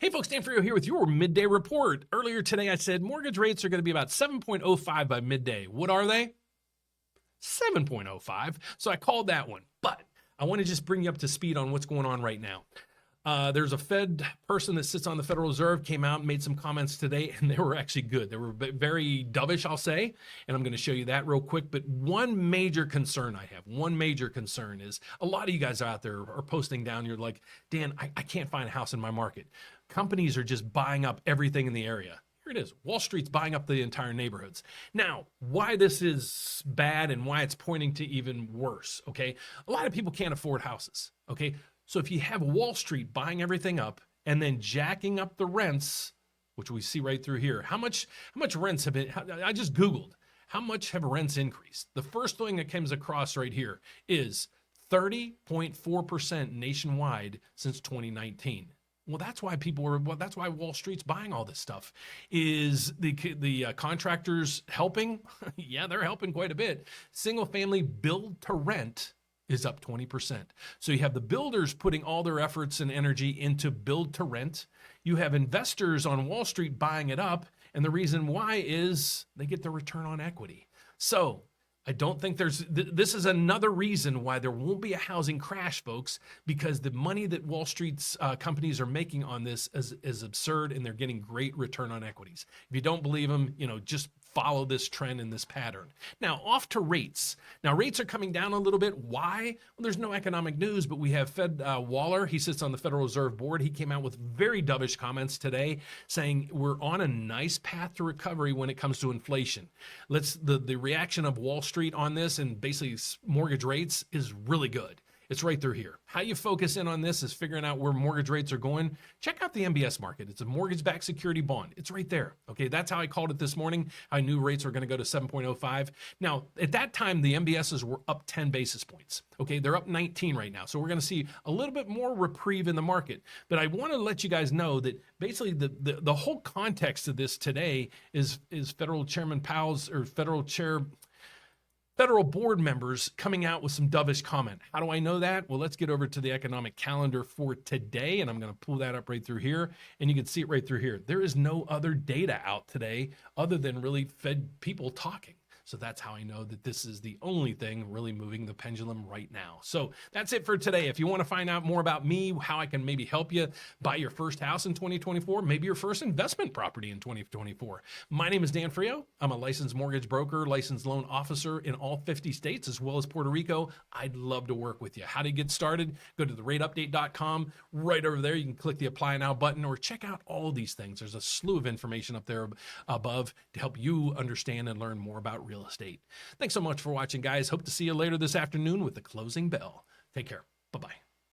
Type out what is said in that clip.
Hey folks, Dan Frio here with your midday report. Earlier today I said mortgage rates are going to be about 7.05 by midday. What are they? 7.05. So I called that one. But I want to just bring you up to speed on what's going on right now. There's a Fed person that sits on the Federal Reserve, came out and made some comments today, and they were actually good. They were very dovish, I'll say, and I'm going to show you that real quick. But one major concern is a lot of you guys out there are posting down. You're like, Dan, I can't find a house in my market. Companies are just buying up everything in the area. Here it is. Wall Street's buying up the entire neighborhoods. Now, why this is bad and why it's pointing to even worse, okay? A lot of people can't afford houses, okay? So if you have Wall Street buying everything up and then jacking up the rents, which we see right through here, how much rents have been, I just Googled, how much have rents increased? The first thing that comes across right here is 30.4% nationwide since 2019. Well, that's why that's why Wall Street's buying all this stuff. Is the contractors helping? Yeah, they're helping quite a bit. Single family build to rent is up 20%. So you have the builders putting all their efforts and energy into build to rent. You have investors on Wall Street buying it up. And the reason why is they get the return on equity. So I don't think this is another reason why there won't be a housing crash, folks, because the money that Wall Street's companies are making on this is absurd, and they're getting great return on equities. If you don't believe them, just follow this trend and this pattern. Now, off to rates. Now, rates are coming down a little bit. Why? Well, there's no economic news, but we have Fed Waller. He sits on the Federal Reserve Board. He came out with very dovish comments today saying we're on a nice path to recovery when it comes to inflation. The reaction of Wall Street on this and basically mortgage rates is really good. It's right through here. How you focus in on this is figuring out where mortgage rates are going. Check out the MBS market. It's a mortgage-backed security bond. It's right there. Okay, that's how I called it this morning. I knew rates were going to go to 7.05. Now, at that time, the MBSs were up 10 basis points. Okay, they're up 19 right now. So we're going to see a little bit more reprieve in the market. But I want to let you guys know that basically the whole context of this today is Federal Chairman Powell's or Federal board members coming out with some dovish comment. How do I know that? Well, let's get over to the economic calendar for today, and I'm going to pull that up right through here, and you can see it right through here. There is no other data out today other than really Fed people talking. So that's how I know that this is the only thing really moving the pendulum right now. So that's it for today. If you want to find out more about me, how I can maybe help you buy your first house in 2024, maybe your first investment property in 2024. My name is Dan Frio. I'm a licensed mortgage broker, licensed loan officer in all 50 states, as well as Puerto Rico. I'd love to work with you. How to get started? Go to therateupdate.com. Right over there, you can click the Apply Now button or check out all of these things. There's a slew of information up there above to help you understand and learn more about real estate. Thanks so much for watching, guys. Hope to see you later this afternoon with the closing bell. Take care. Bye-bye.